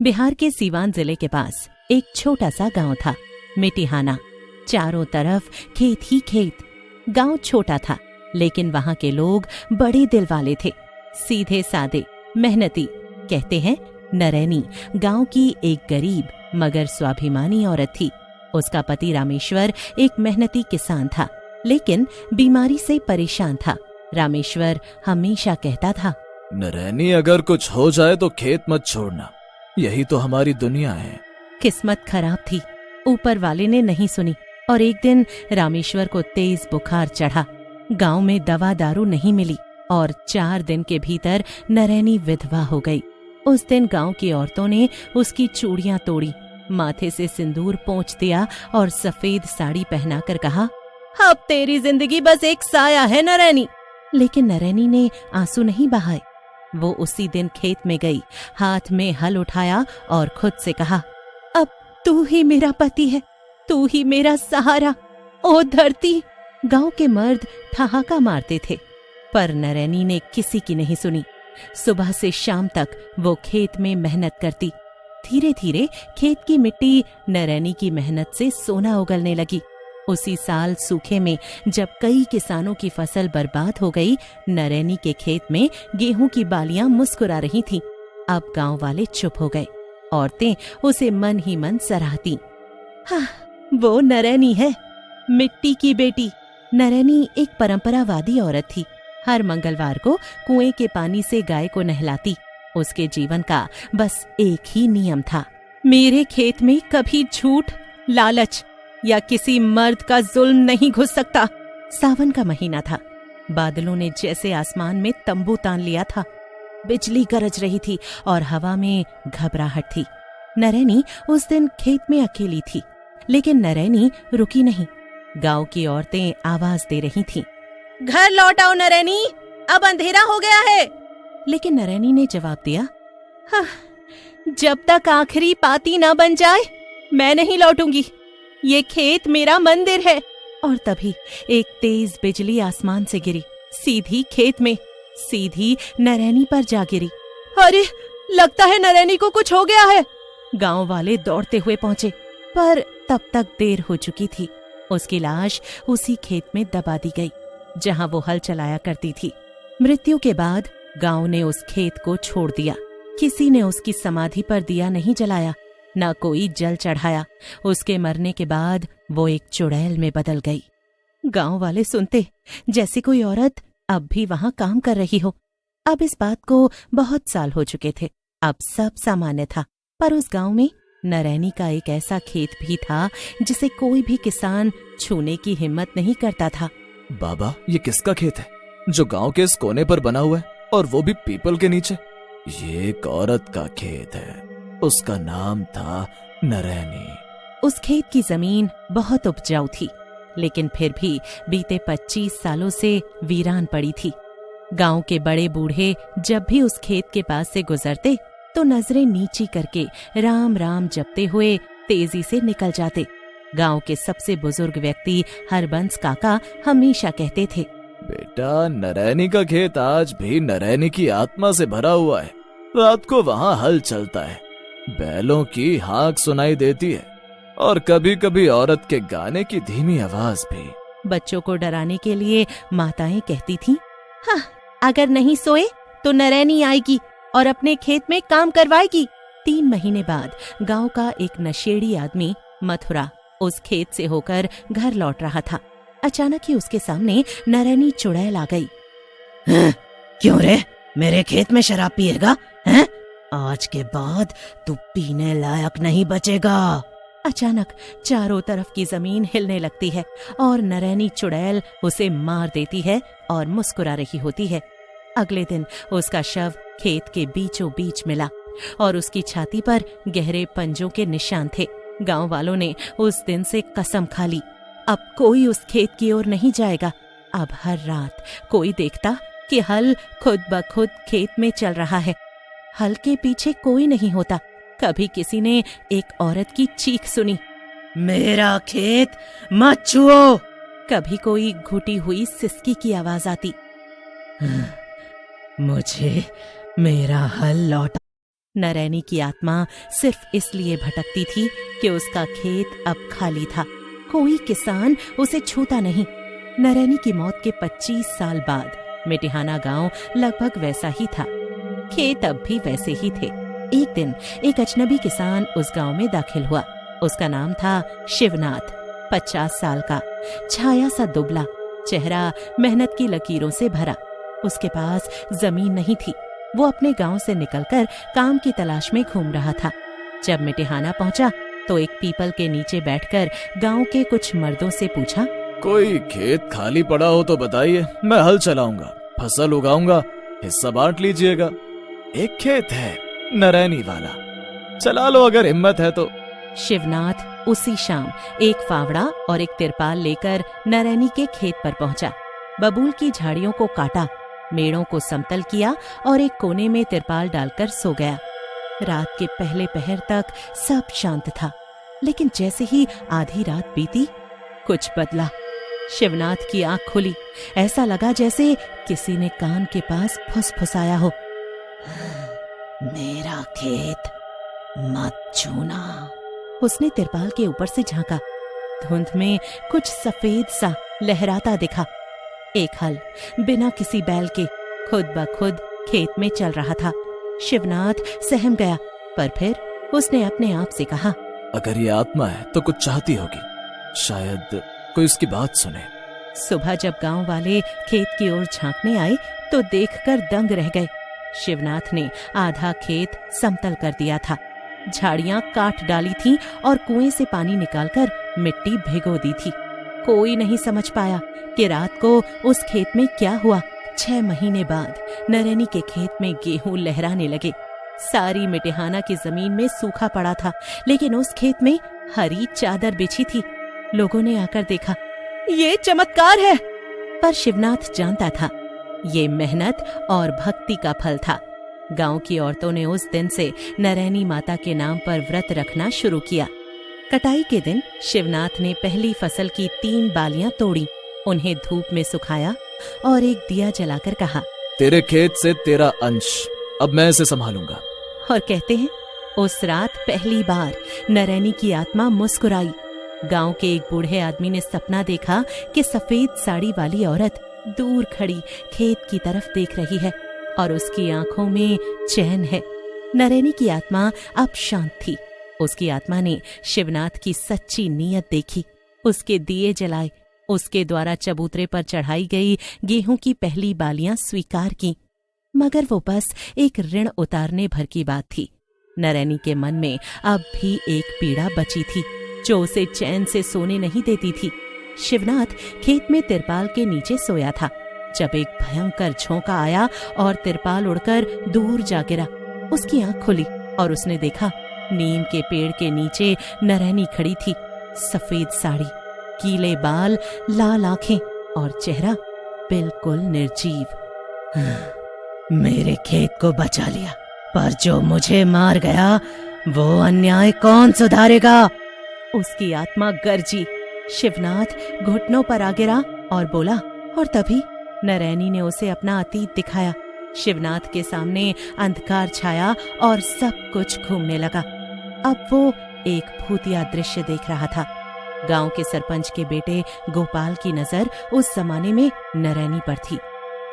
बिहार के सीवान जिले के पास एक छोटा सा गांव था, मिटिहाना। चारों तरफ खेत ही खेत। गांव छोटा था, लेकिन वहां के लोग बड़े दिल वाले थे, सीधे सादे, मेहनती। कहते हैं नरैनी गांव की एक गरीब मगर स्वाभिमानी औरत थी। उसका पति रामेश्वर एक मेहनती किसान था, लेकिन बीमारी से परेशान था। रामेश्वर हमेशा कहता था, नरैनी, अगर कुछ हो जाए तो खेत मत छोड़ना, यही तो हमारी दुनिया है। किस्मत खराब थी, ऊपर वाले ने नहीं सुनी और एक दिन रामेश्वर को तेज बुखार चढ़ा। गांव में दवा दारू नहीं मिली और 4 दिन के भीतर नरैनी विधवा हो गई। उस दिन गांव की औरतों ने उसकी चूड़ियां तोड़ी, माथे से सिंदूर पोंछ दिया और सफेद साड़ी पहनाकर कहा, अब तेरी जिंदगी बस एक साया है नरैनी। लेकिन नरैनी ने आंसू नहीं बहाए। वो उसी दिन खेत में गई, हाथ में हल उठाया और खुद से कहा, अब तू ही मेरा पति है, तू ही मेरा सहारा, ओ धरती। गांव के मर्द ठहाका मारते थे, पर नरैनी ने किसी की नहीं सुनी। सुबह से शाम तक वो खेत में मेहनत करती। धीरे धीरे खेत की मिट्टी नरैनी की मेहनत से सोना उगलने लगी। उसी साल सूखे में जब कई किसानों की फसल बर्बाद हो गई, नरैनी के खेत में गेहूं की बालियां मुस्कुरा रही थीं। अब गांव वाले चुप हो गए। औरतें उसे मन ही मन सराहती। हाँ, वो नरैनी है, मिट्टी की बेटी। नरैनी एक परंपरावादी औरत थी। हर मंगलवार को कुएं के पानी से गाय को नहलाती। उसके जीवन का बस एक ही नियम था, मेरे खेत में कभी झूठ, लालच या किसी मर्द का जुल्म नहीं घुस सकता। सावन का महीना था। बादलों ने जैसे आसमान में तंबू तान लिया था। बिजली गरज रही थी और हवा में घबराहट थी। नरैनी उस दिन खेत में अकेली थी, लेकिन नरैनी रुकी नहीं। गांव की औरतें आवाज दे रही थीं, घर लौट आओ नरैनी, अब अंधेरा हो गया है। लेकिन नरैनी ने जवाब दिया, हाँ, जब तक आखिरी पाती ना बन जाए मैं नहीं लौटूंगी। ये खेत मेरा मंदिर है। और तभी एक तेज बिजली आसमान से गिरी, सीधी खेत में, सीधी नरैनी पर जा गिरी। अरे, लगता है नरैनी को कुछ हो गया है। गांव वाले दौड़ते हुए पहुंचे, पर तब तक देर हो चुकी थी। उसकी लाश उसी खेत में दबा दी गई जहां वो हल चलाया करती थी। मृत्यु के बाद गांव ने उस खेत को छोड़ दिया। किसी ने उसकी समाधि पर दिया नहीं जलाया, न कोई जल चढ़ाया। उसके मरने के बाद वो एक चुड़ैल में बदल गई। गांव वाले सुनते जैसे कोई औरत अब भी वहां काम कर रही हो। अब इस बात को बहुत साल हो चुके थे। अब सब सामान्य था, पर उस गांव में नरैनी का एक ऐसा खेत भी था जिसे कोई भी किसान छूने की हिम्मत नहीं करता था। बाबा, ये किसका खेत है जो गांव के इस कोने पर बना हुआ है, और वो भी पीपल के नीचे? ये एक औरत का खेत है, उसका नाम था नरैनी। उस खेत की जमीन बहुत उपजाऊ थी, लेकिन फिर भी बीते 25 सालों से वीरान पड़ी थी। गांव के बड़े बूढ़े जब भी उस खेत के पास से गुजरते तो नजरें नीची करके राम राम जपते हुए तेजी से निकल जाते। गांव के सबसे बुजुर्ग व्यक्ति हरबंस काका हमेशा कहते थे, बेटा, नरैनी का खेत आज भी नरैनी की आत्मा से भरा हुआ है। रात को वहाँ हल चलता है, बैलों की हाँक सुनाई देती है और कभी कभी औरत के गाने की धीमी आवाज भी। बच्चों को डराने के लिए माताएं कहती थीं, हाँ, अगर नहीं सोए तो नरैनी आएगी और अपने खेत में काम करवाएगी। 3 महीने बाद गांव का एक नशेड़ी आदमी मथुरा उस खेत से होकर घर लौट रहा था। अचानक ही उसके सामने नरैनी चुड़ैल आ गई। क्यों रे, मेरे खेत में शराब पिएगा हैं? आज के बाद तू पीने लायक नहीं बचेगा। अचानक चारों तरफ की जमीन हिलने लगती है और नरैनी चुड़ैल उसे मार देती है और मुस्कुरा रही होती है। अगले दिन उसका शव खेत के बीचों बीच मिला और उसकी छाती पर गहरे पंजों के निशान थे। गांव वालों ने उस दिन से कसम खा ली, अब कोई उस खेत की ओर नहीं जाएगा। अब हर रात कोई देखता कि हल खुद ब खुद खेत में चल रहा है। हल के पीछे कोई नहीं होता। कभी किसी ने एक औरत की चीख सुनी, मेरा खेत मत छुओ। कभी कोई घुटी हुई सिसकी की आवाज आती, मुझे मेरा हल लौटा। नरैनी की आत्मा सिर्फ इसलिए भटकती थी कि उसका खेत अब खाली था। कोई किसान उसे छूता नहीं। नरैनी की मौत के 25 साल बाद मिटिहाना गांव लगभग वैसा ही था। खेत अब भी वैसे ही थे। एक दिन एक अजनबी किसान उस गांव में दाखिल हुआ। उसका नाम था शिवनाथ। 50 साल का, छाया सा दुबला, चेहरा मेहनत की लकीरों से भरा। उसके पास जमीन नहीं थी। वो अपने गांव से निकलकर काम की तलाश में घूम रहा था। जब मिटिहाना पहुंचा तो एक पीपल के नीचे बैठकर गांव के कुछ मर्दों से पूछा, कोई खेत खाली पड़ा हो तो बताइए, मैं हल चलाऊंगा, फसल उगाऊंगा, हिस्सा बांट लीजिएगा। एक खेत है नरैनी वाला, चला लो अगर हिम्मत है तो। शिवनाथ उसी शाम एक फावड़ा और एक तिरपाल लेकर नरैनी के खेत पर पहुंचा। बबूल की झाड़ियों को काटा, मेड़ों को समतल किया और एक कोने में तिरपाल डालकर सो गया। रात के पहले पहर तक सब शांत था, लेकिन जैसे ही आधी रात बीती कुछ बदला। शिवनाथ की आंख खुली। ऐसा लगा जैसे किसी ने कान के पास फुसफुसाया हो। मेरा खेत मत छूना। उसने तिरपाल के ऊपर से झांका। धुंध में कुछ सफेद सा लहराता दिखा। एक हल बिना किसी बैल के खुद ब खुद खेत में चल रहा था। शिवनाथ सहम गया, पर फिर उसने अपने आप से कहा, अगर ये आत्मा है तो कुछ चाहती होगी, शायद कोई उसकी बात सुने। सुबह जब गांव वाले खेत की ओर झांकने आए तो देखकर दंग रह गए। शिवनाथ ने आधा खेत समतल कर दिया था। झाड़ियां काट डाली थीं और कुएं से पानी निकालकर मिट्टी भिगो दी थी। कोई नहीं समझ पाया कि रात को उस खेत में क्या हुआ। 6 महीने बाद नरैनी के खेत में गेहूं लहराने लगे। सारी मिटिहाना की जमीन में सूखा पड़ा था, लेकिन उस खेत में हरी चादर बिछी थी। लोगों ने आकर देखा, ये चमत्कार है। पर शिवनाथ जानता था, ये मेहनत और भक्ति का फल था। गांव की औरतों ने उस दिन से नरैनी माता के नाम पर व्रत रखना शुरू किया। कटाई के दिन शिवनाथ ने पहली फसल की 3 बालियां तोड़ी, उन्हें धूप में सुखाया और एक दिया जलाकर कहा, तेरे खेत से तेरा अंश, अब मैं इसे संभालूंगा। और कहते हैं उस रात पहली बार नरैनी की आत्मा मुस्कुराई। गांव के एक बूढ़े आदमी ने सपना देखा कि सफेद साड़ी वाली औरत दूर खड़ी खेत की तरफ देख रही है और उसकी आंखों में चैन है। नरैनी की आत्मा अब शांत थी। उसकी आत्मा ने शिवनाथ की सच्ची नीयत देखी, उसके दिए जलाए, उसके द्वारा चबूतरे पर चढ़ाई गई गेहूं की पहली बालियां स्वीकार की। मगर वो बस एक ऋण उतारने भर की बात थी। नरैनी के मन में अब भी एक पीड़ा बची थी जो उसे चैन से सोने नहीं देती थी। शिवनाथ खेत में तिरपाल के नीचे सोया था जब एक भयंकर झोंका आया और तिरपाल उड़कर दूर जा गिरा। उसकी आंख खुली और उसने देखा नीम के पेड़ के नीचे नरैनी खड़ी थी। सफेद साड़ी, गीले बाल, लाल आंखें और चेहरा बिल्कुल निर्जीव। मेरे खेत को बचा लिया, पर जो मुझे मार गया वो अन्याय कौन सुधारेगा? उसकी आत्मा गरजी। शिवनाथ घुटनों पर आ गिरा और बोला, और तभी नरैनी ने उसे अपना अतीत दिखाया। शिवनाथ के सामने अंधकार छाया और सब कुछ घूमने लगा। अब वो एक भूतिया दृश्य देख रहा था। गांव के सरपंच के बेटे गोपाल की नजर उस जमाने में नरैनी पर थी।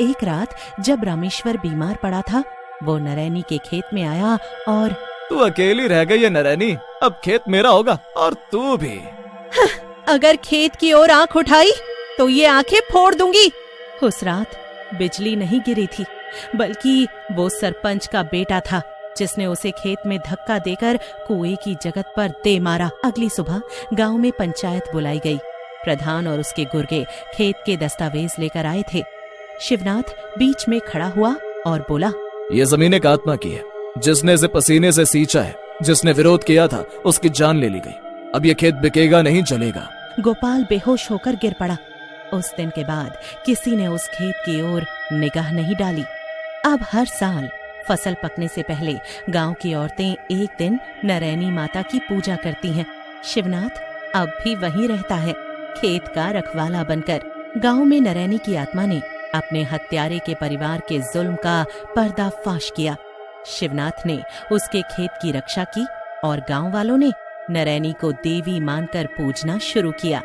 एक रात जब रामेश्वर बीमार पड़ा था, वो नरैनी के खेत में आया और, तू अकेली रह गई है नरैनी, अब खेत मेरा होगा और तू भी। अगर खेत की ओर आंख उठाई तो ये आंखें फोड़ दूंगी। उस रात बिजली नहीं गिरी थी, बल्कि वो सरपंच का बेटा था जिसने उसे खेत में धक्का देकर कुएं की जगत पर दे मारा। अगली सुबह गांव में पंचायत बुलाई गई। प्रधान और उसके गुर्गे खेत के दस्तावेज लेकर आए थे। शिवनाथ बीच में खड़ा हुआ और बोला, ये जमीन एक आत्मा की है, जिसने इसे पसीने से सींचा है। जिसने विरोध किया था उसकी जान ले ली गई। अब ये खेत बिकेगा नहीं, जलेगा। गोपाल बेहोश होकर गिर पड़ा। उस दिन के बाद किसी ने उस खेत की ओर निगाह नहीं डाली। अब हर साल फसल पकने से पहले गांव की औरतें एक दिन नरैनी माता की पूजा करती हैं। शिवनाथ अब भी वहीं रहता है, खेत का रखवाला बनकर। गांव में नरैनी की आत्मा ने अपने हत्यारे के परिवार के जुल्म का पर्दाफाश किया। शिवनाथ ने उसके खेत की रक्षा की और गांव वालों ने नरैनी को देवी मानकर पूजना शुरू किया।